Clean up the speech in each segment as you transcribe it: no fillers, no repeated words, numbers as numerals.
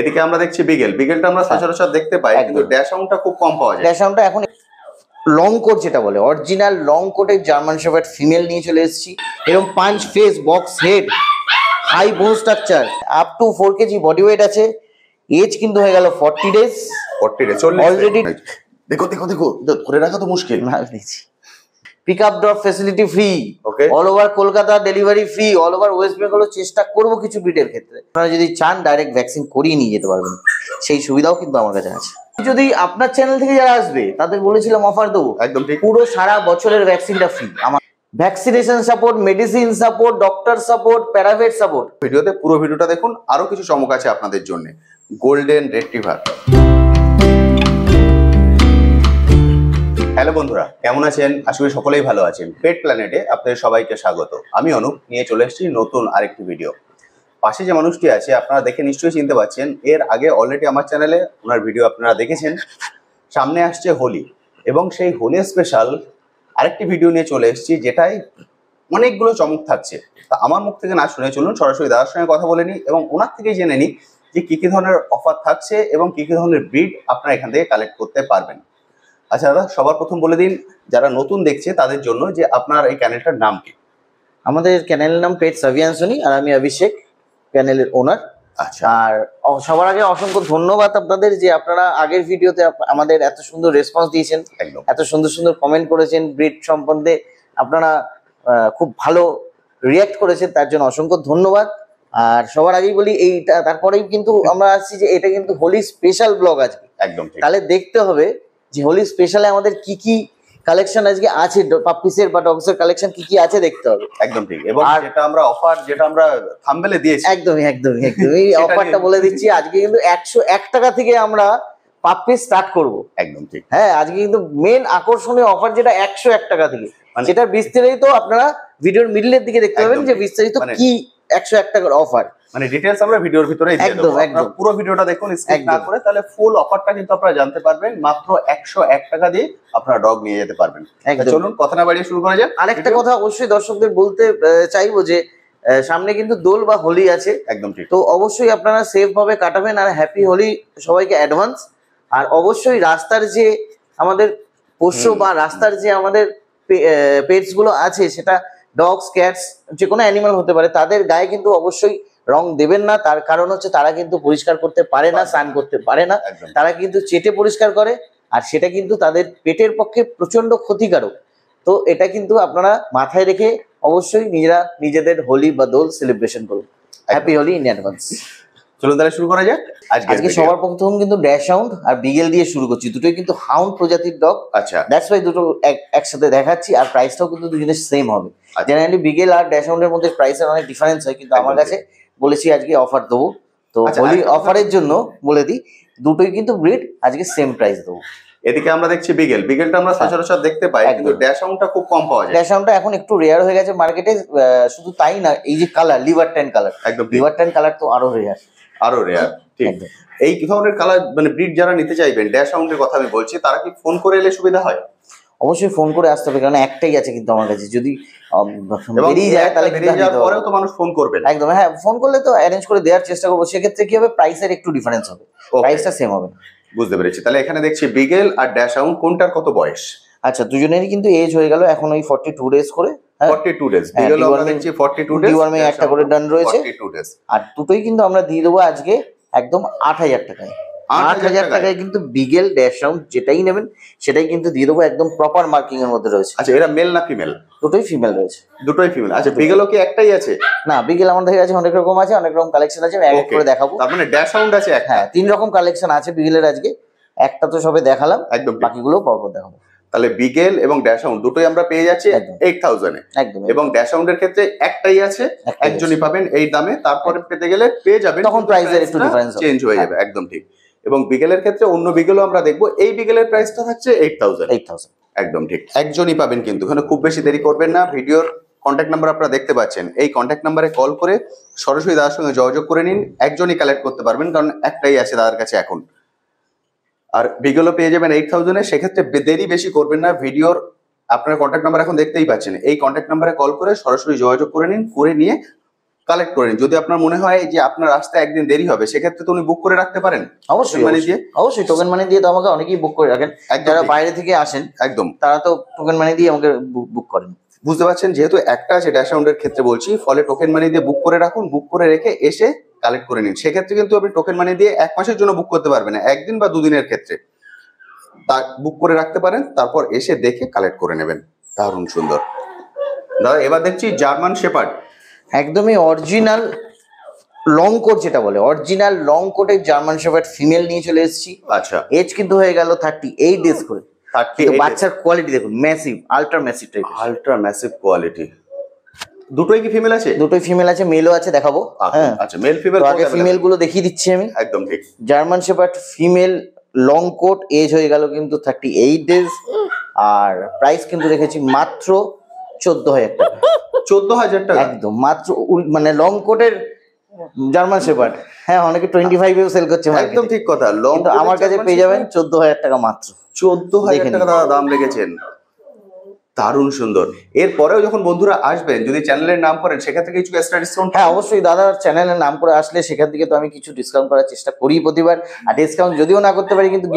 এদিকে আমরা দেখছি বিগেলটা আমরা সচরাচর দেখতে পাই, কিন্তু ড্যাশ হাউন্ডটা খুব কম পাওয়া যায়। ড্যাশ হাউন্ডটা এখন লং কোট যেটা বলে, অরিজিনাল লং কোটের জার্মান শেফার্ড ফিমেল নিয়ে চলে এসেছি। এরকম পাঁচ face, box head, high bone structure, up to 4 KG body weight আছে। এজ কিন্তু হয়ে গেল 40 ডেজ। 40 days already. দেখো ধরে রাখা তো মুশকিল। Pick up drop facility free, okay. All over Kolkata delivery free, all over west বেঙ্গলও চেষ্টা করবো কিছু ব্রিডের ক্ষেত্রে। আপনারা যদি চান ডাইরেক্ট ভ্যাকসিন করিয়ে নিয়ে যেতে পারবেন, সেই সুবিধাও কিন্তু আমার কাছে আছে। যদি আপনার চ্যানেল থেকে যারা আসবে তাদের বলেছিলাম অফার দেবো, একদম ঠিক। পুরো সারা বছরের ভ্যাকসিনটা ফ্রি। আমার vaccination support, medicine support, doctor support, paravet support. পুরো ভিডিওটা দেখুন, আরো কিছু চমক আছে আপনাদের জন্য। Golden retriever. হ্যালো বন্ধুরা, কেমন আছেন? আশা করি সকলেই ভালো আছেন। পেট প্ল্যানেটে আপনাদের সবাইকে স্বাগত। আমি অনুপ, নিয়ে চলে এসেছি নতুন আরেকটি ভিডিও। পাশে যে মানুষটি আছে আপনারা দেখে নিশ্চয়ই চিনতে পারছেন, এর আগে অলরেডি আমার চ্যানেলে ওনার ভিডিও আপনারা দেখেছেন। সামনে আসছে হোলি, এবং সেই হোলি স্পেশাল আরেকটি ভিডিও নিয়ে চলে এসেছি, যেটাই অনেকগুলো চমক থাকছে। তা আমার মুখ থেকে না শুনে চলুন সরাসরি দাদার সঙ্গে কথা বলে নিই, এবং ওনার থেকেই জেনে নিই যে কী কী ধরনের অফার থাকছে এবং কী কী ধরনের ব্রিড আপনারা এখান থেকে কালেক্ট করতে পারবেন। আচ্ছা দাদা, সবার প্রথম বলে দিন যারা নতুন দেখছে তাদের জন্য যে আপনার এই চ্যানেলটার নাম কি? আমাদের চ্যানেলের নাম পেট সাভিয়ানসনি, আর আমি অভিষেক, চ্যানেলের ওনার। আচ্ছা। আর সবার আগে অসংখ্য ধন্যবাদ আপনাদের যে আপনারা আগের ভিডিওতে আমাদের এত সুন্দর রেসপন্স দিয়েছেন, একদম এত সুন্দর সুন্দর কমেন্ট করেছেন, ব্রিড সম্বন্ধে আপনারা খুব ভালো রিয়াক্ট করেছেন, তার জন্য অসংখ্য ধন্যবাদ। আর সবার আগেই বলি এইটা, তারপরেই কিন্তু আমরা আসছি যে এটা কিন্তু হোলি স্পেশাল ব্লগ আজকে। একদম ঠিক। তাহলে দেখতে হবে যে হোলি স্পেশালে আমাদের কি কি কালেকশন আজকে আছে, পাপ্পিসের বা ডগসের কালেকশন কি কি আছে দেখতে হবে। একদম ঠিক। এবং যেটা আমরা অফার, যেটা আমরা থাম্বনেলে দিয়েছি, একদমই এই অফারটা বলে দিচ্ছি। আজকে কিন্তু 101 টাকা থেকে আমরা পাপ্পিস স্টার্ট করব। একদম ঠিক। হ্যাঁ, আজকে কিন্তু মেন আকর্ষণীয় অফার যেটা 101 টাকা থেকে, যেটা বিস্তারিত আপনারা ভিডিওর মিডলের দিকে দেখতে পাবেন যে বিস্তারিত কি 101 টাকার অফার। মানে ডিটেইলস আমরা ভিডিওর ভিতরেই দিয়ে দেব। আপনারা পুরো ভিডিওটা দেখুন স্কিপ না করে, তাহলে ফুল অফারটা কিন্তু আপনারা জানতে পারবেন। মাত্র 101 টাকা দিয়ে আপনারা ডগ নিয়ে যেতে পারবেন। চলুন কথা না বাড়িয়ে শুরু করা যাক। আরেকটা কথা অবশ্যই দর্শকদের বলতে চাইবো যে সামনে কিন্তু দোল বা হোলি আছে। একদম ঠিক। তো অবশ্যই আপনারা সেফ ভাবে কাটাবেন, আর হ্যাপি হোলি সবাইকে অ্যাডভান্স। আর অবশ্যই রাস্তার যে আমাদের পোষ্য বা রাস্তার যে আমাদের পেটস গুলো আছে, সেটা ডগস, ক্যাটস, যে কোনো অ্যানিমাল হতে পারে, তাদের গায়ে কিন্তু অবশ্যই রং দেবেন না। তার কারণ হচ্ছে তারা কিন্তু পরিষ্কার করতে পারে না, স্নান করতে পারে না, তারা কিন্তু চেটে পরিষ্কার করে, আর সেটা কিন্তু তাদের পেটের পক্ষে প্রচন্ড ক্ষতিকারক। তো এটা কিন্তু আপনারা মাথায় রেখে অবশ্যই নিজেদের হোলি বা দোল সেলিব্রেশন করুন। Happy Holi in advance. চলুন তাহলে শুরু করা যাক। আজকে সবার প্রথম কিন্তু ড্যাশ হাউন্ড আর বিগেল দিয়ে শুরু করছি। দুটোই কিন্তু হাউন্ড প্রজাতির ডগ। আচ্ছা, দ্যাটস ওয়াই দুটো একসাথে দেখাচ্ছি, আর প্রাইসটাও কিন্তু দুজনের সেম হবে। জেনারেলি বিগেল আর ড্যাশ হাউন্ডের মধ্যে প্রাইসের অনেক ডিফারেন্স হয়, কিন্তু আমার কাছে বলেছি আজকে অফার দেবো। তো হোলি অফারের জন্য বলে দিই, দুটোই কিন্তু ব্রিড আজকে সেম প্রাইস দেবো। এদিকে আমরা দেখছি বিগেলটা আমরা সচরাচর দেখতে পাই, কিন্তু ড্যাশ হাউন্ডটা খুব কম পাওয়া যায়। ড্যাশ হাউন্ডটা এখন একটু রেয়ার হয়ে গেছে মার্কেটে। শুধু তাই না, এই যে কালার, লিভার ট্যান কালার, একদম লিভার ট্যান কালার তো আরো রেয়ার। ঠিক। এই ধরনের কালার মানে ব্রিড যারা নিতে চাইবেন, ড্যাশ হাউন্ডের কথা আমি বলছি, তারা কি ফোন করে এলে সুবিধা হয়? অবশ্যই ফোন করে আসতে হবে, কারণ একটাই আছে কিন্তু আমার কাছে। যদি বেরিয়ে যায় তাহলে পরেও তো মানুষ ফোন করবে। একদম, হ্যাঁ, ফোন করলে তো অ্যারেঞ্জ করে দেওয়ার চেষ্টা করবো। সেক্ষেত্রে কি হবে, প্রাইসের একটু ডিফারেন্স হবে, প্রাইসটা সেম হবে। বুঝতে পেরেছি। তাহলে এখানে দেখছি বিগেল আর ড্যাশ হাউন্ড, কোনটার কত বয়স? আচ্ছা, দুজনেরই কিন্তু এজ হয়ে গেল এখন ওই 42 ডেজ করে। 42 ডেজ। বিগেল আমরা দেখছি 42 ডেজ, ডিওয়ার্মিং একটা করে ডান রয়েছে। 42 ডেজ। আর দুটোই কিন্তু আমরা দিয়ে দেবো আজকে একদম 8000 টাকায়। 8000 টাকায় কিন্তু বিগেল, ড্যাশ হাউন্ড যেটাই নেবেন সেটাই কিন্তু দিয়ে দেবো, একদম প্রপার মার্কিং এর মধ্যে রয়েছে। আচ্ছা, এরা মেল না ফিমেল? দুটোই ফিমেল রয়েছে। দুটোই ফিমেল। আচ্ছা, বিগেলও কি একটাই আছে? না, বিগেল আমাদের কাছে অনেক রকম আছে, অনেক রকম কালেকশন আছে, এক এক করে দেখাবো। তার মানে ড্যাশ হাউন্ড আছে একটা? হ্যাঁ, 3 রকম কালেকশন আছে বিগেলের আজকে। একটা তো সবে দেখালাম, একদম, বাকিগুলো পরপর দেখাবো। তাহলে বিগেল এবং ড্যাশ হাউন্ড দুটোই আমরা পেয়ে যাচ্ছি 8000 এ। একদম। এবং ড্যাশ হাউন্ডের ক্ষেত্রে একটাই আছে, একজনই পাবেন এই দামে। তারপরে পেতে গেলে পেয়ে যাবেন, তখন প্রাইসের একটু ডিফারেন্স চেঞ্জ হয়ে যাবে। একদম ঠিক। এবং বিগেলের ক্ষেত্রে অন্য বিগেলও আমরা দেখবো। এই বিগেলের প্রাইসটা থাকছে 8000। একদম ঠিক, একজনই পাবেন। কিন্তু এখানে খুব বেশি দেরি করবেন না। ভিডিওর কন্ট্যাক্ট নাম্বার আপনারা দেখতে পাচ্ছেন, এই কন্ট্যাক্ট নাম্বারে কল করে সরাসরি দাদার সঙ্গে যোগাযোগ করে নিন। একজনই কালেক্ট করতে পারবেন, কারণ একটাই আছে দাদার কাছে এখন। আর বিগেলও পেয়ে যাবেন 8000 এ। সেক্ষেত্রে দেরি বেশি করবেন না। ভিডিওর আপনার কন্ট্যাক্ট নাম্বার এখন দেখতেই পাচ্ছেন, এই কন্ট্যাক্ট নাম্বারে কল করে সরাসরি যোগাযোগ করে নিন। করে নিয়ে কালেক্ট করে নিন। যদি আপনার মনে হয় যে আপনার আসতে একদিন দেরি হবে, সেক্ষেত্রে তো উনি বুক করে রাখতে পারেন অবশ্যই মানে দিয়ে। অবশ্যই টোকেন মানি দিয়ে তো আমাকে অনেকেই বুক করে রাখেন, একদম যারা ঠিক। বাইরে থেকে আসেন একদম তারা তো টোকেন মানি দিয়ে আমাকে বুক করেন। বুঝতে পারছেন, যেহেতু একটা আছে ড্যাশ অ্যামাউন্টের ক্ষেত্রে বলছি, ফলে টোকেন মানি দিয়ে বুক করে রাখুন, বুক করে রেখে এসে কালেক্ট করে নিন। সেক্ষেত্রে কিন্তু আপনি টোকেন মানি দিয়ে 1 মাসের জন্য বুক করতে পারবেন না, একদিন বা দুদিনের ক্ষেত্রে তা বুক করে রাখতে পারেন, তারপর এসে দেখে কালেক্ট করে নেবেন। দারুণ সুন্দর। দাদা এবার দেখছি জার্মান শেপার্ড। একদমই অরিজিনাল লং কোট, যেটা বলে অরিজিনাল লং কোটের জার্মান শেপার্ড ফিমেল নিয়ে চলে এসেছি। আচ্ছা, এজ কিন্তু হয়ে গেল 38 ডেজ করে। 38 কিন্তু বাচ্চার কোয়ালিটি দেখুন, massive, ultra massive type. Ultra massive quality. দুটোই কি ফিমেল আছে? দুটোই ফিমেল আছে, মেলও আছে, দেখাবো। হ্যাঁ আচ্ছা, মেল ফিমেল তো আগে ফিমেল গুলো দেখিয়ে দিচ্ছি আমি। একদম ঠিক। German shepherd female long coat, age হয়ে গেল কিন্তু 38 ডেজ। আর প্রাইস কিন্তু রেখেছি মাত্র 14,000 টাকা। 14,000 টাকা? একদম মাত্র। মানে লং কোটের জার্মান শেপার্ড, হ্যাঁ অনেকে 25 এও সেল করছে, একদম ঠিক কথা। লং কিন্তু আমার কাছে পেয়ে যাবেন 14,000 টাকা মাত্র। 14,000 টাকা দাদা দাম রেখেছেন। দারুণ সুন্দর। এরপরেও যখন বন্ধুরা আসবেন, যদি চ্যানেলের নাম করেন, সেক্ষেত্রে কিছু এক্সট্রা ডিসকাউন্ট? হ্যাঁ অবশ্যই, দাদার চ্যানেলের নাম করে আসলে সেখান থেকে তো আমি কিছু ডিসকাউন্ট করার চেষ্টা করি প্রতিবার। আর ডিসকাউন্ট যদিও না করতে পারি, কিন্তু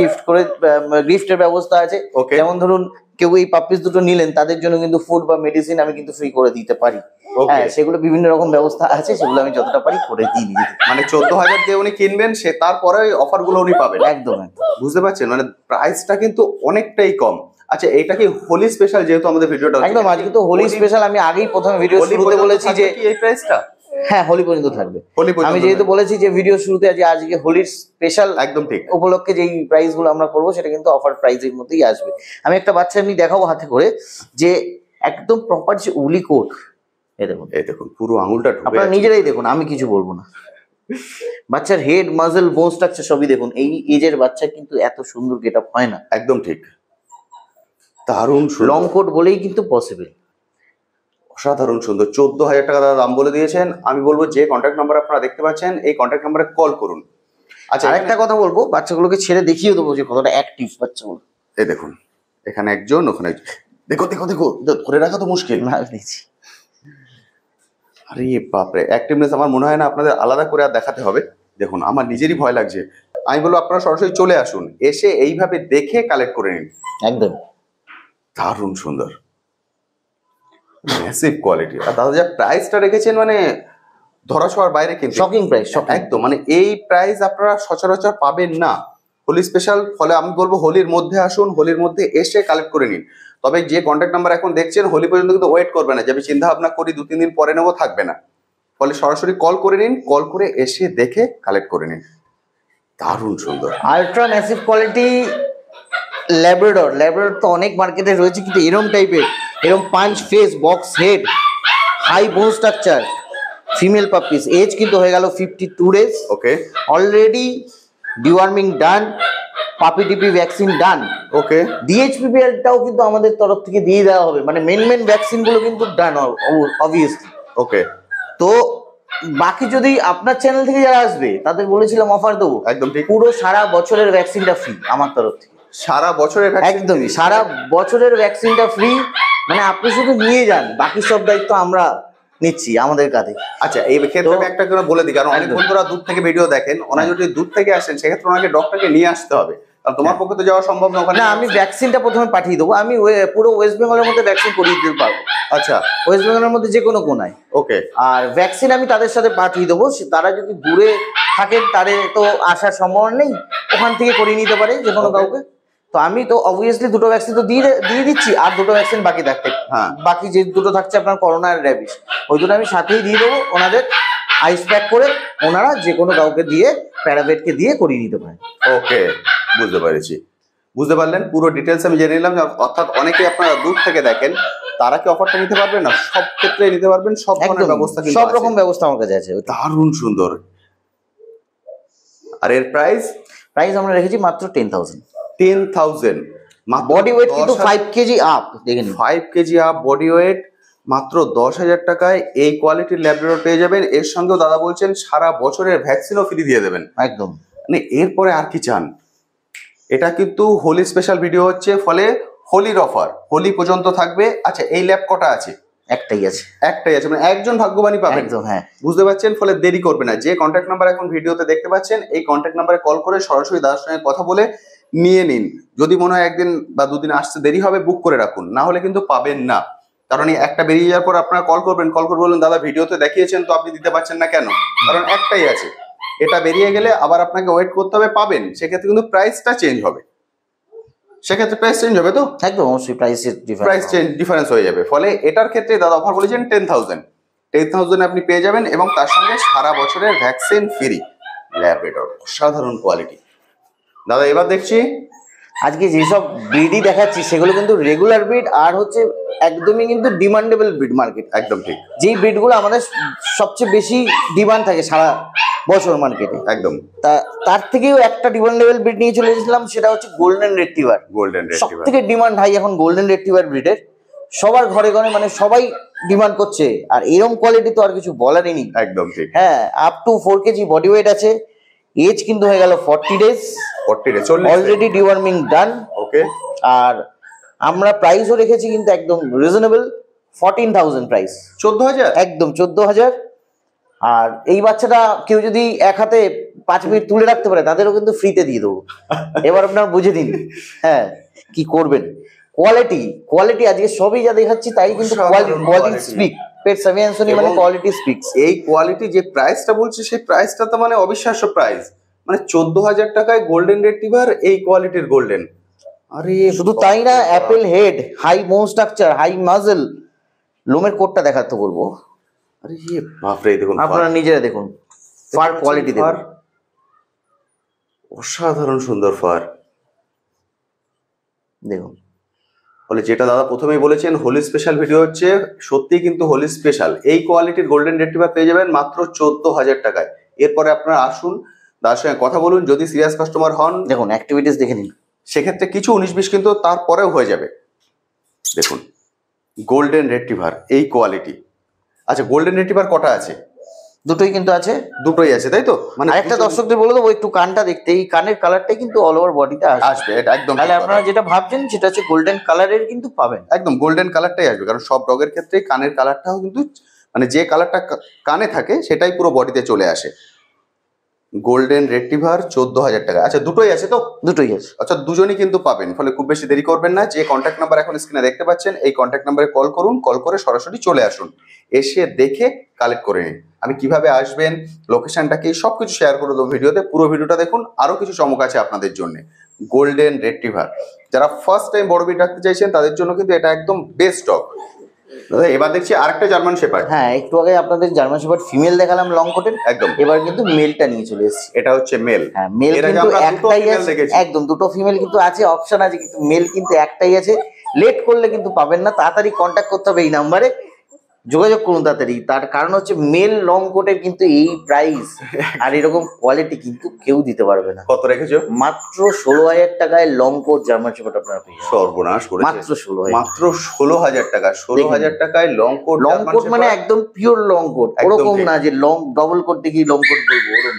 গিফটের ব্যবস্থা আছে। Okay. যেমন ধরুন কেউ এই পাপ্পিস দুটো নিলেন, তাদের জন্য কিন্তু ফুড বা মেডিসিন আমি কিন্তু ফ্রি করে দিতে পারি। Okay. হ্যাঁ সেগুলো বিভিন্ন রকম ব্যবস্থা আছে, সেগুলো আমি যতটা পারি করে দিই নিজে থেকে। মানে 14,000 দিয়ে উনি কিনবেন, সে তারপরে ওই অফার গুলো উনি পাবেন। একদম একদম। বুঝতে পারছেন, মানে প্রাইসটা কিন্তু অনেকটাই কম। আচ্ছা, এটা কি হোলি স্পেশাল? যেহেতু আমাদের ভিডিওটা একদম আজকে তো হোলি স্পেশাল, আমি আগেই প্রথমে ভিডিও শুরুতে বলেছি যে এই প্রাইসটা হ্যাঁ হোলি পর্যন্ত থাকবে। হোলি পর্যন্ত আমি যেহেতু বলেছি যে ভিডিও শুরুতে আজকে হোলির স্পেশাল একদম ঠিক উপলক্ষে যেই প্রাইস গুলো আমরা করবো, সেটা কিন্তু অফার প্রাইসের মধ্যেই আসবে। আমি একটা বাচ্চা এমনি দেখাবো হাতে করে, যে একদম প্রপার যে উলি কোট। এই দেখুন, এই দেখুন পুরো আঙুলটা ঢুকে আপনারা আছে। নিজেরাই দেখুন, আমি কিছু বলবো না। বাচ্চার হেড, মাসল, বোন স্ট্রাকচার সবই দেখুন। এই এজের বাচ্চা কিন্তু এত সুন্দর গেটআপ হয় না। একদম ঠিক। দারুণ সুন্দর। লং কোট বলেই কিন্তু পসিবল। অসাধারণ সুন্দর। 14,000 টাকা দাম বলে দিয়েছেন। আমি বলবো যে কন্ট্যাক্ট নাম্বার আপনারা দেখতে পাচ্ছেন, এই কন্ট্যাক্ট নাম্বারে কল করুন। আচ্ছা, আরেকটা কথা বলবো, বাচ্চাগুলোকে ছেড়ে দেখিয়ে দেবো যে কতটা অ্যাক্টিভ বাচ্চাগুলো। এই দেখুন, এখানে একজন, ওখানে একজন। দেখো দেখো দেখো, ধরে রাখা তো মুশকিল। না দেখছি। আরে বাপরে, অ্যাক্টিভনেস আমার মনে হয় না আপনাদের আলাদা করে আর দেখাতে হবে। দেখুন আমার নিজেরই ভয় লাগছে। আমি বলবো আপনারা সরাসরি চলে আসুন, এসে এইভাবে দেখে কালেক্ট করে নিন। একদম দারুণ সুন্দর, ম্যাসিভ কোয়ালিটি। আর দাদা যা প্রাইসটা রেখেছেন, মানে ধরা ছোঁয়ার বাইরে, কিন্তু শকিং প্রাইস। একদম, মানে এই প্রাইস আপনারা সচরাচর পাবেন না। হোলি স্পেশাল, ফলে আমি বলবো হোলির মধ্যে আসুন, হোলির মধ্যে এসে কালেক্ট করে নিন। তবে যে কন্ট্যাক্ট নাম্বার এখন দেখছেন, হোলি পর্যন্ত কিন্তু ওয়েট করবে না, যে আমি চিন্তা ভাবনা করি 2-3 দিন পরে নেবো, থাকবে না। ফলে সরাসরি কল করে নিন, কল করে এসে দেখে কালেক্ট করে নিন। দারুণ সুন্দর। আলট্রা ম্যাসিভ কোয়ালিটি ল্যাব্রাডর তো অনেক মার্কেটে রয়েছে, কিন্তু এরম টাইপের, এরম punch face, box head, high bone structure female puppies. Age কিন্তু হয়ে গেল 52 days. Okay already deworming done, puppy টিপি ভ্যাকসিন ডান। ওকে, ডিএইচপিভিএলটাও কিন্তু আমাদের তরফ থেকে দিয়ে দেওয়া হবে। মানে মেন ভ্যাকসিন গুলো কিন্তু ডান অবভিয়াসলি। ওকে, তো বাকি যদি আপনার চ্যানেল থেকে যারা আসবে, তাদের বলেছিলাম অফার দেবো। একদম ঠিক। পুরো সারা বছরের ভ্যাকসিনটা ফ্রি আমার তরফ থেকে। সারা বছরের একদমই সারা বছরের ভ্যাকসিনটা ফ্রি। মানে আপনি শুধু নিয়ে যান, বাকি সব দায়িত্ব আমরা নিচ্ছি আমাদের কাঁধে। আচ্ছা, এই ক্ষেত্রে আমি একটা করে বলে দিই, কারণ অনেক একদম। বন্ধুরা দূর থেকে ভিডিও দেখেন, ওনারা যদি দূর থেকে আসেন, সেক্ষেত্রে ওনাকে ডক্টরকে নিয়ে আসতে হবে, কারণ তোমার পক্ষে তো যাওয়া সম্ভব না ওখানে। না, আমি ভ্যাকসিনটা প্রথমে পাঠিয়ে দেবো। আমি পুরো ওয়েস্ট বেঙ্গলের মধ্যে ভ্যাকসিন করিয়ে দিতে পারবো। আচ্ছা, ওয়েস্ট বেঙ্গলের মধ্যে যে কোনো কোনায়। ওকে। আর ভ্যাকসিন আমি তাদের সাথে পাঠিয়ে দেবো। তারা যদি দূরে থাকেন, তাদের তো আসার সম্ভাবনা নেই, ওখান থেকে করিয়ে নিতে পারে যে কোনো কাউকে। তো আমি তো অবভিয়াসলি দুটো ভ্যাকসিন তো দিয়ে দিচ্ছি, আর দুটো ভ্যাকসিন বাকি থাকতে, হ্যাঁ, বাকি যে দুটো থাকছে আপনার করোনা আর র্যাবিস, ওই দুটো আমি সাথেই দিয়ে দেবো। ওনাদের আইস প্যাক করে ওনারা যে কোনো কাউকে দিয়ে, প্যারাভেটকে দিয়ে করিয়ে নিতে পারেন। ওকে, বুঝতে পেরেছি। বুঝতে পারলেন, পুরো ডিটেলস আমি জেনে নিলাম। অর্থাৎ অনেকেই আপনারা দূর থেকে দেখেন, তারা কি অফারটা নিতে পারবেন না? সব ক্ষেত্রে নিতে পারবেন, সব ধরনের ব্যবস্থা কিন্তু সব আছে। রকম ব্যবস্থা আমার কাছে আছে। দারুণ সুন্দর। আর এর প্রাইস আমরা রেখেছি মাত্র 10,000। 10,000। বডি ওয়েট কিন্তু 5 কেজি আপ। দেখে নিন, 5 কেজি আপ বডি ওয়েট, মাত্র 10,000 টাকায় এই কোয়ালিটির ল্যাবরেটরি পেয়ে যাবেন। এর সঙ্গেও দাদা বলছেন সারা বছরের ভ্যাকসিনও ফ্রি দিয়ে দেবেন। একদম। মানে এরপরে আর কি চান? এটা কিন্তু হোলি স্পেশাল ভিডিও হচ্ছে, ফলে হোলির অফার হোলি পর্যন্ত থাকবে। আচ্ছা, এই ল্যাব কটা আছে? একটাই আছে, একটাই আছে, মানে একজন ভাগ্যবানই পাবেন। একদম, হ্যাঁ। বুঝতে পারছেন, ফলে দেরি করবে না। যে কন্ট্যাক্ট নাম্বার এখন ভিডিওতে দেখতে পাচ্ছেন, এই কন্ট্যাক্ট নাম্বারে কল করে সরাসরি দাদার সঙ্গে কথা বলে নিয়ে নিন। যদি মনে হয় একদিন বা দুদিন আসতে দেরি হবে, বুক করে রাখুন, না হলে কিন্তু পাবেন না। কারণ এই একটা বেরিয়ে যাওয়ার পর আপনারা কল করবেন, কল করে বলবেন দাদা ভিডিওতে দেখিয়েছেন তো আপনি দিতে পারছেন না কেন? কারণ একটাই আছে, এটা বেরিয়ে গেলে আবার আপনাকে ওয়েট করতে হবে, পাবেন, সেক্ষেত্রে কিন্তু প্রাইসটা চেঞ্জ হবে। সেক্ষেত্রে প্রাইস চেঞ্জ হবে তো, একদম অবশ্যই প্রাইসের প্রাইস ডিফারেন্স হয়ে যাবে। ফলে এটার ক্ষেত্রে দাদা অফার বলেছেন 10,000 আপনি পেয়ে যাবেন, এবং তার সঙ্গে সারা বছরের ভ্যাকসিন ফ্রি। ল্যাবরেটর অসাধারণ কোয়ালিটি। দাদা এবার দেখছি আজকে যেসব ব্রিডই দেখাচ্ছি সেগুলো কিন্তু রেগুলার ব্রিড, আর হচ্ছে একদমই কিন্তু ডিমান্ডেবল ব্রিড মার্কেট। একদম ঠিক, যেই ব্রিডগুলো আমাদের সবচেয়ে বেশি ডিমান্ড থাকে সারা বছর মার্কেটে, একদম। তার থেকেও একটা ডিমান্ডেবল ব্রিড নিয়ে চলে এসেছিলাম, সেটা হচ্ছে গোল্ডেন রেট্রিভার। গোল্ডেন সব রেট্রিভার থেকে ডিমান্ড হাই এখন গোল্ডেন রেট্রিভার ব্রিডের, সবার ঘরে ঘরে, মানে সবাই ডিমান্ড করছে। আর এরকম কোয়ালিটি তো আর কিছু বলারই নেই। একদম ঠিক। হ্যাঁ, up to 4 KG body weight আছে। এজ কিন্তু হয়ে গেল 40 ডেজ, 40 ডে, 40 অলরেডি ডিওয়ার্মিং ডান। ওকে। আর আমরা প্রাইসও রেখেছি কিন্তু একদম রিজনেবল, 14,000 প্রাইস, 14,000 একদম 14,000। আর এই বাচ্চাটা কেউ যদি এক হাতে 5 মিনিট তুলে রাখতে পারে তাদেরও কিন্তু ফ্রিতে দিয়ে দেবো। এবার আপনারা বুঝে দিন, হ্যাঁ কি করবেন। কোয়ালিটি আজকে সবই যা দেখাচ্ছি তাই কিন্তু কোয়ালিটি স্পিক। পেট সাভিয়ানসনি মানে কোয়ালিটি স্পিক্স। এই কোয়ালিটি যে প্রাইসটা বলছে, সেই প্রাইসটা তো মানে অবিশ্বাস্য প্রাইস। মানে 14,000 টাকায় গোল্ডেন রেট্রিভার, এই কোয়ালিটির গোল্ডেন। আরে শুধু তাই না, Apple head, high bone structure, high মাজল, লোমের কোটটা দেখাতে বলবো। আরে বাপরে, দেখুন আপনারা নিজেরা দেখুন, ফার কোয়ালিটি দেখুন, অসাধারণ সুন্দর ফার দেখুন। বলে যেটা দাদা প্রথমেই বলেছেন, হোলি স্পেশাল ভিডিও হচ্ছে, সত্যি কিন্তু হোলি স্পেশাল। এই কোয়ালিটির গোল্ডেন রেট্রিভার পেয়ে যাবেন মাত্র 14,000 টাকায়। এরপরে আপনারা আসুন, তার সঙ্গে কথা বলুন। যদি সিরিয়াস কাস্টমার হন, দেখুন অ্যাক্টিভিটিস দেখে নিন, সেক্ষেত্রে কিছু 19-20 কিন্তু তারপরেও হয়ে যাবে। দেখুন গোল্ডেন রেট্রিভার এই কোয়ালিটি। আচ্ছা, গোল্ডেন রেট্রিভার কটা আছে? দুটোই কিন্তু আছে, দুটোই আছে, তাই তো? মানে আরেকটা দর্শকদের বলে দেবো, একটু কানটা দেখতে। এই কানের কালারটাই কিন্তু অল ওভার বডিতে আসবে, এটা একদম। তাহলে আপনারা যেটা ভাবছেন সেটা হচ্ছে গোল্ডেন কালারের কিন্তু পাবেন, একদম গোল্ডেন কালারটাই আসবে। কারণ সব ডগের ক্ষেত্রেই কানের কালারটাও কিন্তু, মানে যে কালারটা কানে থাকে সেটাই পুরো বডিতে চলে আসে। গোল্ডেন রেট্রিভার 14,000 টাকা। আচ্ছা, দুটোই আছে তো? দুটোই আছে। আচ্ছা, দুজনই কিন্তু পাবেন। ফলে খুব বেশি দেরি করবেন না। যে কন্ট্যাক্ট নাম্বার এখন স্ক্রিনে দেখতে পাচ্ছেন, এই কন্ট্যাক্ট নাম্বারে কল করুন, কল করে সরাসরি চলে আসুন, এসে দেখে কালেক্ট করে নিন। আমি কিভাবে আসবেন, লোকেশনটা কি, সবকিছু শেয়ার করে দেবো ভিডিওতে। পুরো ভিডিওটা দেখুন, আরো কিছু চমক আছে আপনাদের জন্য। গোল্ডেন রেট্রিভার যারা ফার্স্ট টাইম বড় ব্রিড রাখতে চাইছেন, তাদের জন্য কিন্তু এটা একদম বেস্ট ডগ। এবার দেখছি আরেকটা জার্মান শেপার্ড। হ্যাঁ, একটু আগে আপনাদের জার্মান শেপার্ড ফিমেল দেখালাম লং কোটের, একদম। এবার কিন্তু মেলটা নিয়ে চলে এসেছি। এটা হচ্ছে মেল। হ্যাঁ, মেল কিন্তু একটাই আছে, একদম। দুটো ফিমেল কিন্তু আছে, অপশন আছে, কিন্তু মেল কিন্তু একটাই আছে। লেট করলে কিন্তু পাবেন না, তাড়াতাড়ি কন্ট্যাক্ট করতে হবে, এই নাম্বারে যোগাযোগ করুন তাড়াতাড়ি। তার কারণ হচ্ছে মেল লং কোটের কিন্তু এই প্রাইস আর এরকম কোয়ালিটি কিন্তু কেউ দিতে পারবে না। কত রেখেছো? মাত্র 16,000 টাকায় লং কোট জার্মান শেপার্ড আপনারা পেয়ে যাবেন। সর্বনাশ করেছে, মাত্র 16,000, মাত্র 16,000 টাকা। 16,000 টাকায় লং কোট। লং কোট মানে একদম পিওর লং কোট, ওরকম না যে লং ডবল কোট দেখি লং কোট বলবো, ওরকম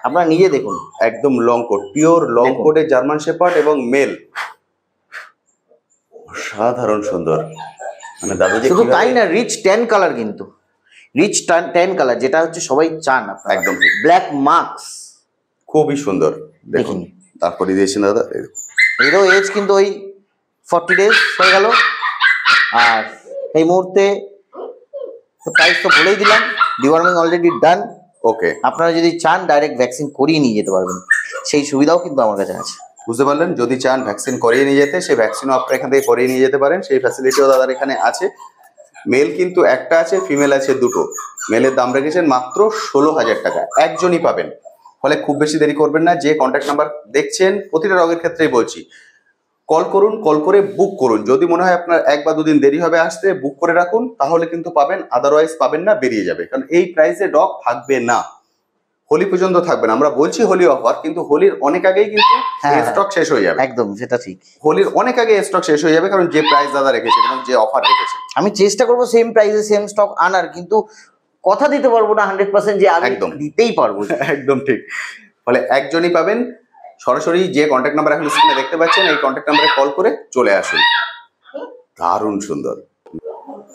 আপনারা নিজে দেখুন। একদম লং কোট, পিওর লং কোটের জার্মান শেপার্ড এবং মেল, সাধারণ সুন্দর। মানে দাদু যে শুধু তাই না, রিচ 10 কালার, কিন্তু রিচ 10 কালার, যেটা হচ্ছে সবাই চান আপনারা। একদম ব্ল্যাক মার্কস, খুবই সুন্দর। দেখুন তারপরে দিয়েছেন দাদা, এরও এজ কিন্তু ওই 40 ডেজ হয়ে গেল। আর এই মুহূর্তে তো প্রাইস তো বলেই দিলাম, ডিওয়ার্মিং অলরেডি ডান। ওকে, আপনারা যদি চান ডাইরেক্ট ভ্যাকসিন করিয়ে নিয়ে যেতে পারবেন, সেই সুবিধাও কিন্তু আমার কাছে আছে। বুঝতে পারলেন? যদি চান ভ্যাকসিন করিয়ে নিয়ে যেতে, সেই ভ্যাকসিনও আপনারা এখান থেকে করিয়ে নিয়ে যেতে পারেন, সেই ফ্যাসিলিটিও দাদার এখানে আছে। মেল কিন্তু একটা আছে, ফিমেল আছে দুটো। মেলের দাম রেখেছেন মাত্র 16,000 টাকা, একজনই পাবেন। ফলে খুব বেশি দেরি করবেন না। যে কন্ট্যাক্ট নাম্বার দেখছেন, প্রতিটা রগের ক্ষেত্রেই বলছি, কল করুন, কল করে বুক করুন। যদি মনে হয় আপনার 1 বা 2 দিন দেরি হবে আসতে, বুক করে রাখুন, তাহলে কিন্তু পাবেন, আদারওয়াইজ পাবেন না, বেরিয়ে যাবে। কারণ এই প্রাইসে ডগ থাকবে না, হোলি পর্যন্ত থাকবে না। আমরা বলছি হোলি অফার, কিন্তু হোলির অনেক আগেই কিন্তু স্টক শেষ হয়ে যাবে। একদম, সেটা ঠিক। হোলির অনেক আগে স্টক শেষ হয়ে যাবে, কারণ যে প্রাইস দাদা রেখেছেন এবং যে অফার রেখেছেন। আমি চেষ্টা করবো সেম প্রাইসে সেম স্টক আনার, কিন্তু কথা দিতে পারবো না 100% যে আমি একদম দিতেই পারবো। একদম ঠিক। ফলে একজনই পাবেন। সরাসরি যে কন্ট্যাক্ট নাম্বার এখন স্ক্রিনে দেখতে পাচ্ছেন, এই কন্ট্যাক্ট নাম্বারে কল করে চলে আসুন। দারুণ সুন্দর।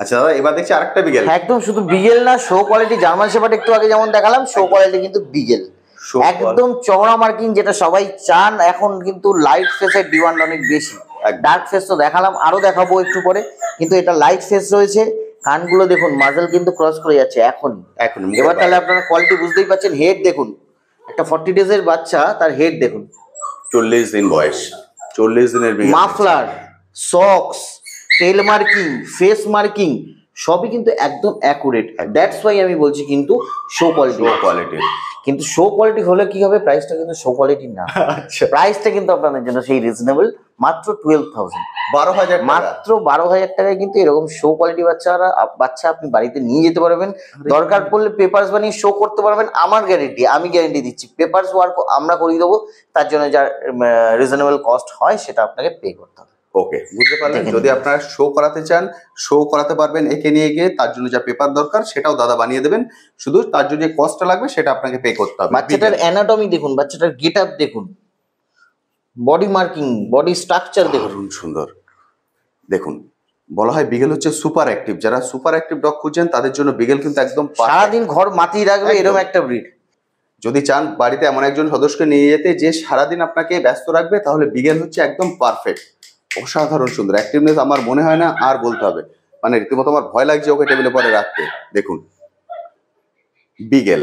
আচ্ছা দাদা, এবার দেখছি আরেকটা বিগেল। একদম শুধু বিগেল না, শো কোয়ালিটি জার্মান শেপার্ড একটু আগে যেমন দেখালাম, শো কোয়ালিটি কিন্তু বিগেল একদম চওড়া মার্কিং, যেটা সবাই চান। এখন কিন্তু লাইট ফেসের ডিমান্ড অনেক বেশি। ডার্ক ফেস তো দেখালাম, আরো দেখাবো একটু পরে, কিন্তু এটা লাইট ফেস রয়েছে। কানগুলো দেখুন, মাজল কিন্তু ক্রস করে যাচ্ছে এখন। এবার তাহলে আপনারা কোয়ালিটি বুঝতেই পারছেন। হেড দেখুন, একটা 40 ডেজের বাচ্চা, তার হেড দেখুন, 40 দিন বয়স, 40 দিনের মাফলার, সক্স, টেল মার্কিং, ফেস মার্কিং সবই কিন্তু একদম অ্যাকুরেট। দ্যাটস ওয়াই আমি বলছি কিন্তু শো কোয়ালিটি। কিন্তু শো কোয়ালিটি হলে কি হবে, প্রাইসটা কিন্তু শো কোয়ালিটি না। প্রাইসটা কিন্তু আপনাদের জন্য সেই রিজনেবল, মাত্র 12,000, 12,000, মাত্র 12,000 টাকায় কিন্তু এরকম শো কোয়ালিটি বাচ্চা আপনি বাড়িতে নিয়ে যেতে পারবেন। দরকার পড়লে পেপারস বানিয়ে শো করতে পারবেন। আমার গ্যারেন্টি, আমি গ্যারেন্টি দিচ্ছি, পেপারস ওয়ার্ক আমরা করিয়ে দেবো। তার জন্য যা রিজনেবল কস্ট হয় সেটা আপনাকে পে করতে হবে। ওকে, বুঝতে পারলেন? যদি আপনারা শো করাতে চান, শো করাতে পারবেন একে নিয়ে গিয়ে। তার জন্য যা পেপার দরকার সেটাও দাদা বানিয়ে দেবেন, শুধু তার জন্য যে কস্টটা লাগবে সেটা আপনাকে পে করতে হবে। বাচ্চাটার অ্যানাটমি দেখুন, বাচ্চাটার গেট আপ দেখুন, বডি মার্কিং, বডি স্ট্রাকচার দেখুন, সুন্দর। দেখুন, বলা হয় বিগেল হচ্ছে সুপার অ্যাক্টিভ। যারা সুপার অ্যাক্টিভ ডগ খুঁজছেন তাদের জন্য বিগেল কিন্তু একদম সারাদিন ঘর মাতিয়ে রাখবে এরকম একটা ব্রিড। যদি চান বাড়িতে এমন একজন সদস্যকে নিয়ে যেতে যে সারাদিন আপনাকে ব্যস্ত রাখবে, তাহলে বিগেল হচ্ছে একদম পারফেক্ট। অসাধারণ সুন্দর অ্যাক্টিভনেস, আমার মনে হয় না আর বলতে হবে, মানে রীতিমতো আমার ভয় লাগছে ওকে টেবিলে পরে রাখতে। দেখুন বিগেল।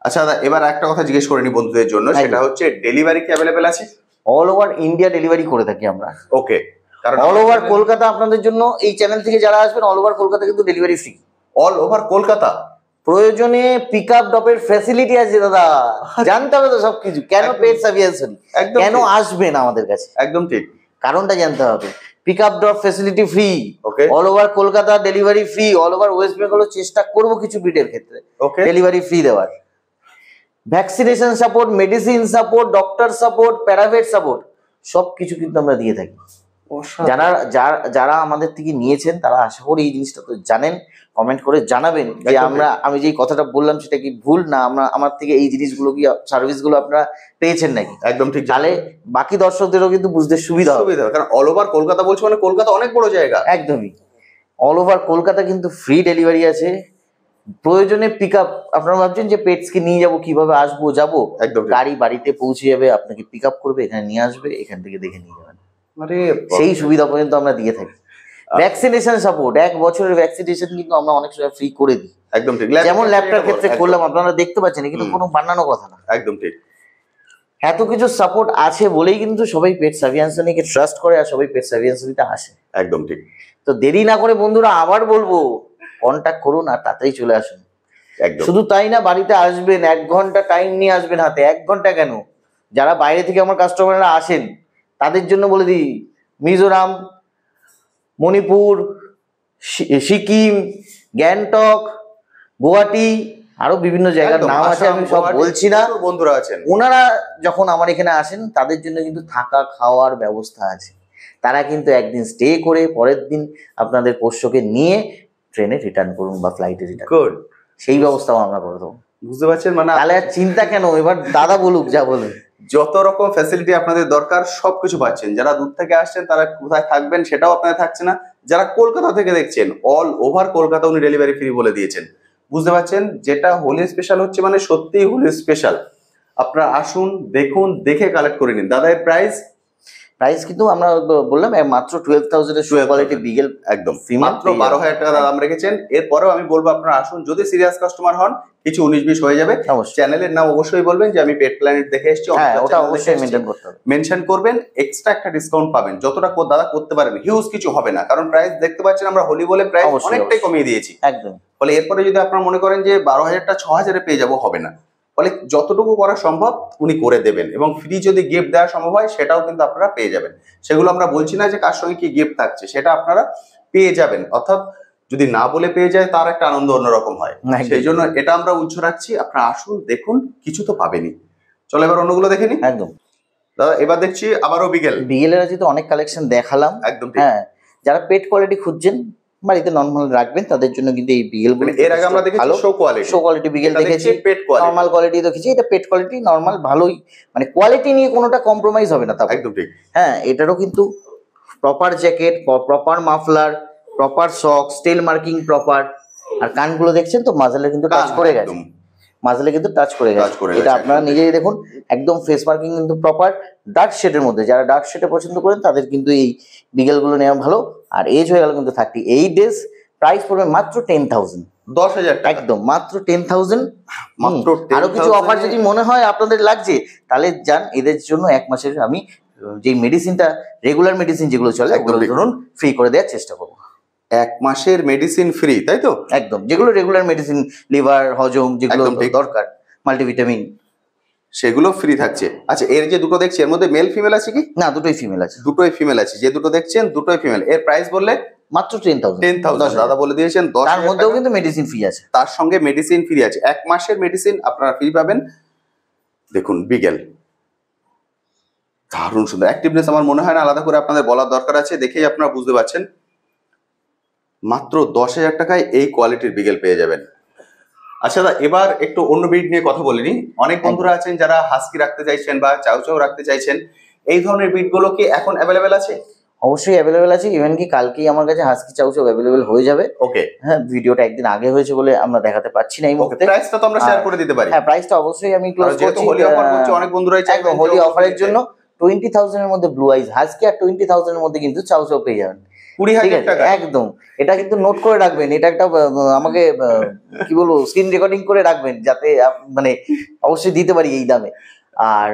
আচ্ছা দাদা, এবার একটা কথা জিজ্ঞেস করে নি বন্ধুদের জন্য, সেটা হচ্ছে ডেলিভারি কি অ্যাভেলেবেল আছে? অল ওভার ইন্ডিয়া ডেলিভারি করে থাকি আমরা। ওকে, কারণ অল ওভার কলকাতা আপনাদের জন্য, এই চ্যানেল থেকে যারা আসবেন অল ওভার কলকাতা কিন্তু delivery free. All over Kolkata. প্রয়োজনে পিক আপ ড্রপের ফ্যাসিলিটি আছে দাদা, জানতে হবে তো সবকিছু। কেন পেট সার্ভিসেশন, কেন আসবেন আমাদের কাছে, একদম ঠিক, কারণটা জানতে হবে। Pick up drop facility free, okay, all over Kolkata delivery free. All over west বেঙ্গলও চেষ্টা করবো কিছু ব্রিডের ক্ষেত্রে ডেলিভারি ফ্রি দেওয়ার। Vaccination support, medicine support, doctor support, paravet support সবকিছু কিন্তু আমরা দিয়ে থাকি। যারা আমাদের থেকে নিয়েছেন তারা আশা করি এই জিনিসটা তো জানেন। কমেন্ট করে জানাবেন যে আমি যে কথাটা বললাম সেটা কি ভুল না, আমার থেকে এই জিনিসগুলো কি সার্ভিসগুলো আপনারা পেয়েছেন নাকি। একদম ঠিক, তাহলে বাকি দর্শকদেরও কিন্তু বুঝতে সুবিধা হবে। কারণ অল ওভার কলকাতা বলছো মানে কলকাতা অনেক বড় জায়গা। একদমই, অল ওভার কলকাতা কিন্তু ফ্রি ডেলিভারি আছে। প্রয়োজনে পিক আপ, আপনারা ভাবছেন যে পেটসকে নিয়ে যাবো, কিভাবে আসবো যাবো, একদম গাড়ি বাড়িতে পৌঁছে যাবে, আপনাকে পিক আপ করবে, এখানে নিয়ে আসবে, এখান থেকে দেখে নিয়ে যাবেন। আরে সেই সুবিধা পর্যন্ত আমরা দিয়ে থাকি। ভ্যাকসিনেশন সাপোর্ট, 1 বছরের ভ্যাকসিনেশন কিন্তু আমরা অনেক সময় ফ্রি করে দিই। একদম ঠিক, যেমন ল্যাপটপের ক্ষেত্রে করলাম, আপনারা দেখতে পাচ্ছেন, কিন্তু কোনো বানানো কথা না। একদম ঠিক, এত কিছু সাপোর্ট আছে বলেই কিন্তু সবাই পেট সার্ভিসেশনকে ট্রাস্ট করে আর সবাই পেট সার্ভিসেশনতে আসে। একদম ঠিক। তো দেরি না করে বন্ধুরা আবার বলবো, কন্ট্যাক্ট করুন আর তাড়াতাড়ি চলে আসুন। শুধু তাই না, বাড়িতে আসবেন 1 ঘন্টা টাইম নিয়ে আসবেন হাতে। 1 ঘন্টা কেন, যারা বাইরে থেকে আমার কাস্টমাররা আসেন তাদের জন্য বলে দিই, মিজোরাম, মণিপুর, সিকিম, গ্যাংটক, গুয়াহাটি, আরো বিভিন্ন জায়গার নাম আছে, আমি সব বলছি না। বন্ধুরা আছেন, ওনারা যখন আমার এখানে আসেন তাদের জন্য কিন্তু থাকা খাওয়ার ব্যবস্থা আছে। তারা কিন্তু একদিন স্টে করে পরের দিন আপনাদের পোষ্যকে নিয়ে ট্রেনে রিটার্ন করুন বা ফ্লাইটে রিটার্ন করুন, সেই ব্যবস্থাও আমরা করে দেবো। বুঝতে পারছেন? মানে তাহলে আর চিন্তা কেন, এবার দাদা বলুক যা বলে। যত রকম ফ্যাসিলিটি আপনাদের দরকার সবকিছু পাচ্ছেন। যারা দূর থেকে আসছেন তারা কোথায় থাকবেন সেটাও আপনাদের থাকছে না। যারা কলকাতা থেকে দেখছেন, অল ওভার কলকাতা উনি ডেলিভারি ফ্রি বলে দিয়েছেন। বুঝতে পারছেন? যেটা হোলি স্পেশাল হচ্ছে, মানে সত্যিই হোলি স্পেশাল। আপনারা আসুন, দেখুন, দেখে কালেক্ট করে নিন। দাদা এর প্রাইস কিন্তু আমরা বললাম মাত্র 12,000 এর শো কোয়ালিটি বিগেল, একদম মাত্র 12,000 টাকা দাম রেখেছেন। এরপরেও আমি বলবো আপনারা আসুন, যদি সিরিয়াস কাস্টমার হন কিছু 19-20 হয়ে যাবে। চ্যানেলের নাম অবশ্যই বলবেন যে আমি পেট প্ল্যানেট দেখে এসেছি, ওটা অবশ্যই মেনটেন করতে হবে, মেনশন করবেন। এক্সট্রা একটা ডিসকাউন্ট পাবেন, যতটা দাদা করতে পারেন। হিউজ কিছু হবে না, কারণ প্রাইস দেখতে পাচ্ছেন আমরা হোলি বলে প্রাইস অনেকটাই কমিয়ে দিয়েছি। একদম। ফলে এরপরে যদি আপনারা মনে করেন যে 12,000টা 6,000 এ পেয়ে যাবো, হবে না। ফলে যতটুকু করা সম্ভব উনি করে দেবেন, এবং ফ্রি যদি গিফট দেওয়া সম্ভব হয় সেটাও কিন্তু আপনারা পেয়ে যাবেন। সেগুলো আমরা বলছি না যে কার সঙ্গে কি গিফট থাকছে, সেটা আপনারা পেয়ে যাবেন। অর্থাৎ যদি না বলে পেয়ে যায় তার একটা আনন্দ অন্যরকম হয়। সেই জন্য এটা আমরা উচ্চ রাখছি। আপনারা আসুন, দেখুন, কিছু তো পাবেনই। চলো এবার অন্যগুলো দেখে নিই। একদম দাদা এবার দেখছি আবারও বিগেলের আছে তো অনেক কালেকশন দেখালাম। একদম হ্যাঁ, যারা পেট কোয়ালিটি খুঁজছেন বাড়িতে নরমাল রাখবেন তাদের জন্য কিন্তু এই বিগেল গুলো, এর আগে আমরা দেখেছি শো কোয়ালিটি বিগেল দেখেছি, নরমাল কোয়ালিটি দেখেছি। এটা পেট কোয়ালিটি নরমাল ভালোই, মানে কোয়ালিটি নিয়ে কোনোটা কম্প্রোমাইজ হবে না। তা একদম ঠিক। হ্যাঁ, এটারও কিন্তু proper jacket, proper muffler, proper সক, স্টেল মার্কিং প্রপার। আর কানগুলো দেখছেন তো, মাঝালে কিন্তু টাচ করে গেছে, একদম মাঝালে কিন্তু টাচ করে Touch করে গেছে। এটা গেছে, আপনারা একদম। নিজেই দেখুন, একদম ফেস মার্কিং কিন্তু প্রপার। ডার্ক শেডের মধ্যে যারা ডার্ক শেডে পছন্দ করেন তাদের কিন্তু এই বিগেল গুলো নেওয়া ভালো। আর এজ হয়ে গেল কিন্তু 38 ডেজ। প্রাইস পড়বে মাত্র 10,000, 10,000 টাকা, একদম মাত্র 10,000। মাত্র আরো কিছু 10,000 অফার যদি মনে হয় আপনাদের লাগছে, তাহলে যান, এদের জন্য 1 মাসের আমি যে মেডিসিনটা, রেগুলার মেডিসিন যেগুলো চলে একদম ওগুলো ঠিক। ধরুন ফ্রি করে দেওয়ার চেষ্টা করবো। 1 মাসের মেডিসিন ফ্রি, তাই তো? একদম, যেগুলো রেগুলার মেডিসিন, লিভার, হজম যেগুলো একদম ঠিক। দরকার, মাল্টিভিটামিন, সেগুলো ফ্রি থাকছে। আচ্ছা, এর যে দুটো দেখছি এর মধ্যে মেল ফিমেল আছে কি? না দুটোই ফিমেল আছে, দুটোই ফিমেল আছে, যে দুটো দেখছেন দুটোই ফিমেল। এর প্রাইস বললে মাত্র 10,000। 10,000, দাদা বলে দিয়েছেন 10,000 তার মধ্যেও টাকা। কিন্তু মেডিসিন ফ্রি আছে। তার সঙ্গে মেডিসিন ফ্রি আছে, 1 মাসের মেডিসিন আপনারা ফ্রি পাবেন। দেখুন বিগেল, দারুণ সুন্দর অ্যাক্টিভনেস। আমার মনে হয় না আলাদা করে আপনাদের বলার দরকার আছে, দেখেই আপনারা বুঝতে পারছেন। মাত্র 10,000 টাকায় এই কোয়ালিটির বিগেল পেয়ে যাবেন। আচ্ছা দাদা, এবার একটু অন্য ব্রিড নিয়ে কথা বলে নিই। অনেক বন্ধুরা আছেন যারা হাস্কি রাখতে চাইছেন বা চাউ চাউ রাখতে চাইছেন, এই ধরনের ব্রিড গুলো কি এখন অ্যাভেলেবেল আছে? অবশ্যই অ্যাভেলেবেল আছে, ইভেন কি কালকেই আমার কাছে হাস্কি চাউ চাউ অ্যাভেলেবেল হয়ে যাবে। ওকে, হ্যাঁ, ভিডিওটা একদিন আগে হয়েছে বলে আমরা দেখাতে পারছি না এই ওকে, মুহূর্তে। প্রাইসটা তো আমরা শেয়ার করে দিতে পারি। হ্যাঁ, প্রাইসটা অবশ্যই আমি ক্লোজ আর যেহেতু করছি। হোলি অফার করছে, অনেক বন্ধুরাই চাইবেন একদম যে হোলি offer অফারের নিতে। জন্য 20,000 এর মধ্যে ব্লু আইজ হাস্কি আর 20,000 এর মধ্যে কিন্তু চাউ চাউ পেয়ে যাবেন। ঠিক 20,000 আছে, টাকা। একদম। এটা কিন্তু নোট করে রাখবেন, এটা একটা আমাকে কি বলবো, স্ক্রিন রেকর্ডিং করে রাখবেন, যাতে মানে অবশ্যই দিতে পারি এই দামে। আর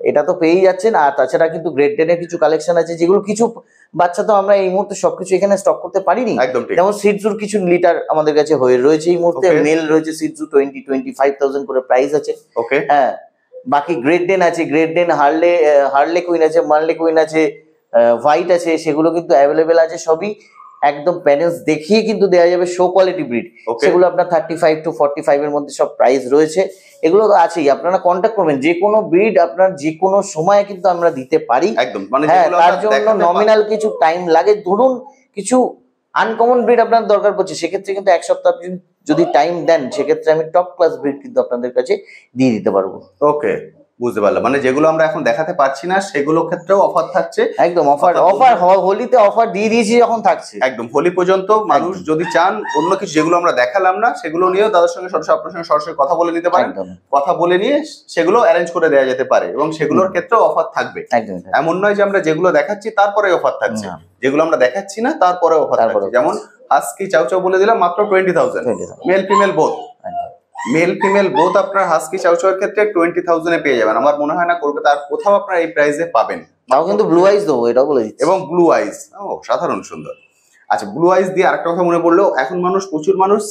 এটা তো পেয়েই যাচ্ছেন। আর তাছাড়া কিন্তু গ্রেড 10 এর কিছু কালেকশন আছে, যেগুলো কিছু বাচ্চা তো আমরা এই মুহূর্তে সবকিছু এখানে স্টক করতে পারিনি। একদম ঠিক। যেমন সিটজুর কিছু লিটার আমাদের কাছে হয়ে রয়েছে এই মুহূর্তে, Okay. মেল রয়েছে সিটজু 25,000 করে প্রাইস আছে। ওকে, হ্যাঁ, বাকি গ্রেড 10 আছে, গ্রেড 10 হার্লে কুইন আছে, মার্লে কুইন আছে, হোয়াইট আছে, সেগুলো কিন্তু অ্যাভেলেবেল আছে। সবই একদম প্যানেলস দেখিয়ে কিন্তু দেওয়া যাবে, শো কোয়ালিটি ব্রিড। Okay. সেগুলো আপনার 35 to 45 এর মধ্যে সব প্রাইস রয়েছে। এগুলো তো আছেই, আপনারা কন্ট্যাক্ট করবেন, যে কোনো ব্রিড আপনার যে কোনো সময়ে কিন্তু আমরা দিতে পারি। একদম, মানে হ্যাঁ, যেগুলো তার আমরা জন্য দেখাতে নমিনাল কিছু টাইম লাগে। ধরুন কিছু আনকমন ব্রিড আপনার দরকার পড়ছে, সেক্ষেত্রে কিন্তু 1 সপ্তাহ আপনি যদি টাইম দেন, সেক্ষেত্রে আমি টপ ক্লাস ব্রিড কিন্তু আপনাদের কাছে দিয়ে দিতে পারবো। ওকে, বুঝতে পারলাম। মানে যেগুলো আমরা এখন দেখাতে পাচ্ছি না সেগুলো ক্ষেত্রেও অফার থাকছে। একদম অফার, হোলিতে অফার দিয়ে দিয়েছি যখন থাকছে। একদম হোলি পর্যন্ত মানুষ যদি চান অন্য কিছু যেগুলো আমরা দেখালাম না সেগুলো নিয়েও দাদার সঙ্গে সরাসরি আপনার সঙ্গে সরাসরি কথা বলে নিতে পারেন। একদম কথা বলে নিয়ে সেগুলো অ্যারেঞ্জ করে দেওয়া যেতে পারে, এবং সেগুলোর ক্ষেত্রেও অফার থাকবে। একদম এমন নয় যে আমরা যেগুলো দেখাচ্ছি তারপরে অফার থাকছে, না। যেগুলো আমরা দেখাচ্ছি না তারপরে অফার তারপরেও থাকছে। যেমন হাস্কি চাউ চাউ বলে দিলাম মাত্র 20,000, 20,000 male female both. Male female both আপনার হাস্কি চাউ চাউয়ের ক্ষেত্রে 20,000 এ পেয়ে যাবেন। আমার মনে হয় না কলকাতার কোথাও আপনার এই প্রাইসে পাবেন। তাও কিন্তু ব্লু আইজ দেবো, এটাও বলে দিচ্ছি। এবং ব্লু আইস, ও সাধারণ সুন্দর। আচ্ছা, ব্লু আইস দিয়ে আরেকটা কথা মনে পড়লো, এখন প্রচুর মানুষ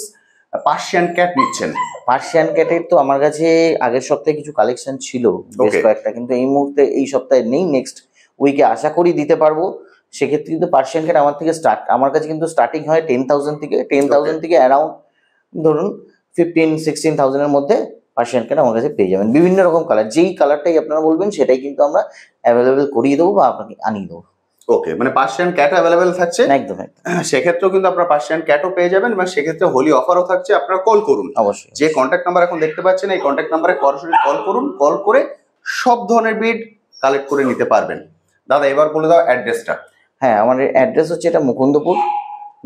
পার্সিয়ান ক্যাট নিচ্ছেন। পার্সিয়ান ক্যাটের তো আমার কাছে আগের সপ্তাহে কিছু কালেকশন ছিল বেশ Okay. কয়েকটা, কিন্তু এই মুহূর্তে এই সপ্তাহে নেই। নেক্সট উইকে আশা করি দিতে পারবো। সেক্ষেত্রে কিন্তু পার্সিয়ান ক্যাট আমার কাছে কিন্তু স্টার্টিং হয় 10,000 থেকে। 10,000 থেকে অ্যারাউন্ড ধরুন 15-16,000 এর মধ্যে পার্সিয়ান ক্যাট আমার কাছে পেয়ে যাবেন। বিভিন্ন রকম কালার, যেই কালারটাই আপনারা বলবেন সেটাই কিন্তু আমরা অ্যাভেলেবেল করিয়ে দেবো বা আপনাকে আনিয়ে দেবো। ওকে, মানে পার্সিয়ান ক্যাটও অ্যাভেলেবেল থাকছে। একদম একদম, সেক্ষেত্রেও কিন্তু আপনার পার্সিয়ান ক্যাটও পেয়ে যাবেন, এবং সেক্ষেত্রে হোলি অফারও থাকছে। আপনারা কল করুন, অবশ্যই। যে কন্ট্যাক্ট নাম্বার এখন দেখতে পাচ্ছেন এই কন্ট্যাক্ট নাম্বারে সরাসরি কল করুন। কল করে সব ধরনের ব্রিড কালেক্ট করে নিতে পারবেন। দাদা এবার বলে দাও অ্যাড্রেসটা। হ্যাঁ, আমার অ্যাড্রেস হচ্ছে এটা Mukundapur,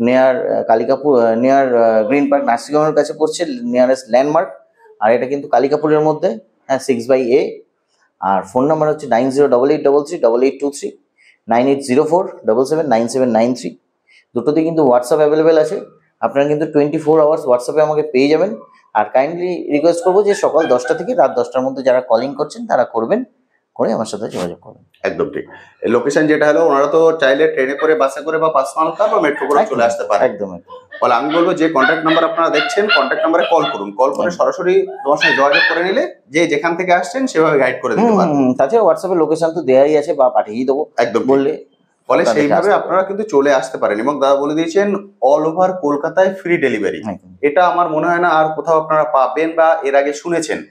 near Kalikapur, near green park নার্সিংহোমের কাছে পড়ছে, নিয়ারেস্ট ল্যান্ডমার্ক। আর এটা কিন্তু কালিকাপুরের মধ্যে, হ্যাঁ 6/A। আর ফোন নাম্বার হচ্ছে 9088338823, 9804779793। দুটোতে কিন্তু হোয়াটসঅ্যাপ অ্যাভেলেবেল আছে, আপনারা কিন্তু 24 আওয়ার্স হোয়াটসঅ্যাপে আমাকে পেয়ে যাবেন। আর কাইন্ডলি রিকোয়েস্ট করবো যে সকাল 10টা থেকে রাত 10টার মধ্যে যারা কলিং করছেন তারা করবেন, করে আমার সাথে যোগাযোগ করবেন। একদম ঠিক। লোকেশন যেটা হলো, ওনারা তো চাইলে ট্রেনে করে, বাসে করে বা পার্সোনাল কার বা মেট্রো করে চলে আসতে পারে। একদম একদম। বলে আমি বলবো যে কন্ট্যাক্ট নাম্বার আপনারা দেখছেন, কন্ট্যাক্ট নাম্বারে কল করুন। কল করে সরাসরি তোমার সঙ্গে যোগাযোগ করে নিলে যে যেখান থেকে আসছেন সেভাবে গাইড করে দিতে পারবেন। তাছাড়া হোয়াটসঅ্যাপে লোকেশন তো দেয়াই আছে, বা পাঠিয়ে দেবো একদম বললে। ফলে আপনারা সেইভাবে দেখে আসতে আপনারা কিন্তু চলে আসতে পারেন। এবং দাদা বলে দিয়েছেন অল ওভার কলকাতায় ফ্রি ডেলিভারি। একদম। এটা আমার মনে হয় না আর কোথাও আপনারা পাবেন বা এর আগে শুনেছেন।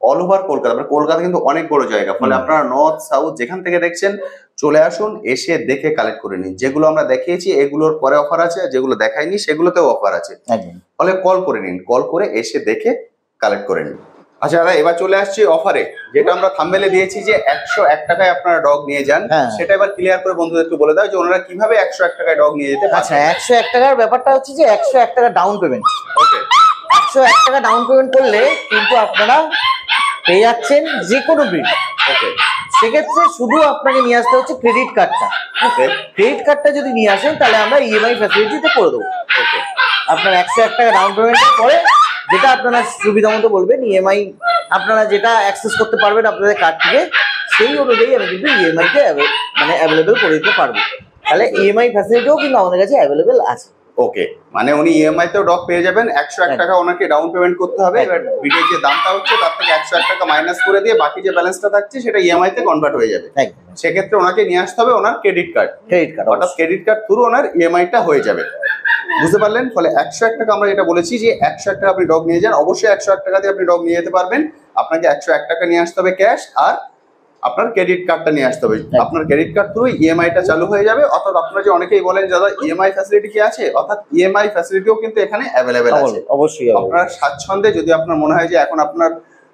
অল ওভার কলকাতা, মানে কলকাতা কিন্তু অনেক বড় জায়গা, ফলে আপনারা নর্থ সাউথ যেখান থেকে দেখছেন চলে আসুন, এসে দেখে কালেক্ট করে নিন। যেগুলো আমরা দেখিয়েছি এগুলোর পরে অফার আছে, যেগুলো দেখাইনি সেগুলোতেও অফার আছে। একদম। ফলে কল করে নিন, কল করে এসে দেখে কালেক্ট করে নিন। আচ্ছা দাদা, এবার চলে আসছি অফারে, যেটা আমরা থাম্বনেলে দিয়েছি যে 101 টাকায় আপনারা ডগ নিয়ে যান, হ্যাঁ। সেটা এবার ক্লিয়ার করে বন্ধুদের একটু বলে দাও যে ওনারা কিভাবে 101 টাকায় ডগ নিয়ে যেতে আচ্ছা, পারছেন। 101 টাকার ব্যাপারটা হচ্ছে যে 101 টাকা ডাউন পেমেন্ট। ওকে 101 টাকা ডাউন পেমেন্ট করলে কিন্তু আপনারা পেয়ে যাচ্ছেন যে কোনো ব্রিড। ওকে সেক্ষেত্রে শুধু আপনাকে নিয়ে আসতে হচ্ছে ক্রেডিট কার্ডটা। ওকে ক্রেডিট কার্ডটা যদি নিয়ে আসেন তাহলে আমরা ইএমআই ফ্যাসিলিটিতে করে দেবো। ওকে আপনার 101 টাকা ডাউন পেমেন্টের পরে যেটা আপনারা সুবিধা মতো বলবেন, ইএমআই আপনারা যেটা অ্যাক্সেস করতে পারবেন আপনাদের কার্ড থেকে, সেই অনুযায়ী আমি কিন্তু ইএমআইকে মানে অ্যাভেলেবেল করে দিতে পারবো। তাহলে ইএমআই ফ্যাসিলিটিও কিন্তু আমাদের কাছে অ্যাভেলেবেল আছে। ওকে, মানে উনি ইএমআই তেও ডগ পেয়ে যাবেন, 101 টাকা ওনাকে ডাউন পেমেন্ট করতে হবে। এবার ভিডিওর যে দামটা হচ্ছে তার থেকে 101 টাকা মাইনাস করে দিয়ে বাকি যে ব্যালেন্সটা থাকছে সেটা ইএমআই তে কনভার্ট হয়ে যাবে। একদম, সেক্ষেত্রে ওনাকে নিয়ে আসতে হবে ওনার ক্রেডিট কার্ড, ক্রেডিট কার্ড। অর্থাৎ ক্রেডিট কার্ড থ্রু ওনার ইএমআইটা হয়ে যাবে। বুঝতে পারলেন? ফলে 101 টাকা আমরা যেটা বলেছি যে 101 টাকা আপনি ডগ নিয়ে যান, অবশ্যই 101 টাকা দিয়ে আপনি ডগ নিয়ে যেতে পারবেন। আপনাকে 101 টাকা নিয়ে আসতে হবে ক্যাশ, আর আপনার ক্রেডিট কার্ডটা নিয়ে আসতে হবে। আপনার ক্রেডিট কার্ড থ্রু ইএমআইটা চালু হয়ে যাবে। অর্থাৎ আপনারা যে অনেকেই বলেন দাদা ইএমআই ফ্যাসিলিটি কি আছে, অর্থাৎ ইএমআই ফ্যাসিলিটিও কিন্তু এখানে অ্যাভেলেবেল আছে। অবশ্যই আপনার স্বাচ্ছন্দ্যে, যদি আপনার মনে হয় যে এখন আপনার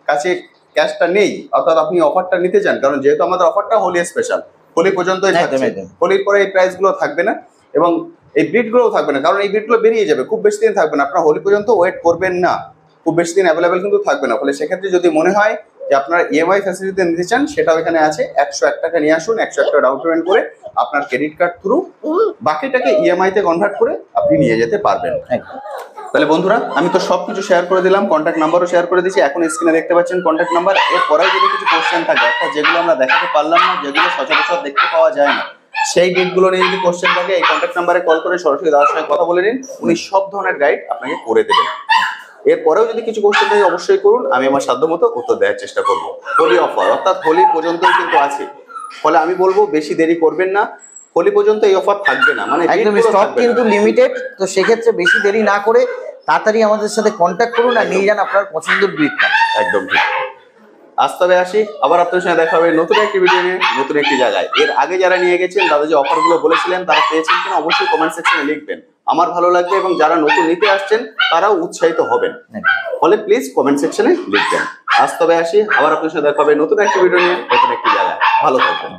কাছে ক্যাশটা নেই, অর্থাৎ আপনি অফারটা নিতে চান, কারণ যেহেতু আমাদের অফারটা হোলি স্পেশাল, হোলি পর্যন্তই থাকছে, হোলির পরে এই প্রাইস গুলো থাকবে না এবং এই ব্রিড গুলোও থাকবে না, কারণ এই ব্রিড গুলো বেরিয়ে যাবে, খুব বেশি দিন থাকবে না। আপনার হোলি পর্যন্ত ওয়েট করবেন না, খুব বেশি দিন অ্যাভেলেবেল কিন্তু থাকবে না। ফলে সেক্ষেত্রে যদি মনে হয় যে আপনারা ইএমআই ফ্যাসিলিটি নিতে চান, সেটাও এখানে আছে। 101 টাকা নিয়ে আসুন, 101 টাকা ডাউন পেমেন্ট করে আপনার ক্রেডিট কার্ড থ্রু বাকিটাকে ইএমআই তে কনভার্ট করে আপনি নিয়ে যেতে পারবেন। তাহলে বন্ধুরা, আমি তো সবকিছু শেয়ার করে দিলাম, কন্ট্যাক্ট নাম্বারও শেয়ার করে দিয়েছি, এখন স্ক্রিনে দেখতে পাচ্ছেন কন্ট্যাক্ট নাম্বার। এরপরেও যদি কিছু কোশ্চেন থাকে, অর্থাৎ যেগুলো আমরা দেখাতে পারলাম না, যেগুলো সচরাচর দেখতে পাওয়া যায় না, সেই গেটগুলো নিয়ে যদি কোশ্চেন থাকে, এই কন্ট্যাক্ট নাম্বারে কল করে সরাসরি দাদার সঙ্গে কথা বলে নিন, উনি সব ধরনের গাইড আপনাকে করে দেবেন। এরপরেও যদি কিছু কোশ্চেন থাকে অবশ্যই করুন, আমি আমার সাধ্য মতো উত্তর দেওয়ার চেষ্টা করবো। হোলি অফার, অর্থাৎ হোলি পর্যন্তই কিন্তু আছে। ফলে আমি বলবো বেশি দেরি করবেন না, হোলি পর্যন্ত এই অফার থাকবে না, মানে একদম স্টক কিন্তু লিমিটেড। তো সেক্ষেত্রে বেশি দেরি না করে তাড়াতাড়ি আমাদের সাথে কন্ট্যাক্ট করুন আর নিয়ে যান আপনার পছন্দের ব্রিডটা। একদম ঠিক। আজ তবে আসি, আবার আপনার সঙ্গে দেখা হবে নতুন একটি ভিডিও নিয়ে, নতুন একটি জায়গায়। এর আগে যারা নিয়ে গেছেন, দাদা যে অফারগুলো বলেছিলেন তারা পেয়েছেন কিনা অবশ্যই কমেন্ট সেকশনে লিখবেন, আমার ভালো লাগবে এবং যারা নতুন নিতে আসছেন তারাও উৎসাহিত হবেন। ফলে প্লিজ কমেন্ট সেকশনে লিখবেন। আজ তবে আসি, আবার আপনার সঙ্গে দেখা হবে নতুন একটি ভিডিও নিয়ে, নতুন একটি জায়গায়। ভালো থাকবেন।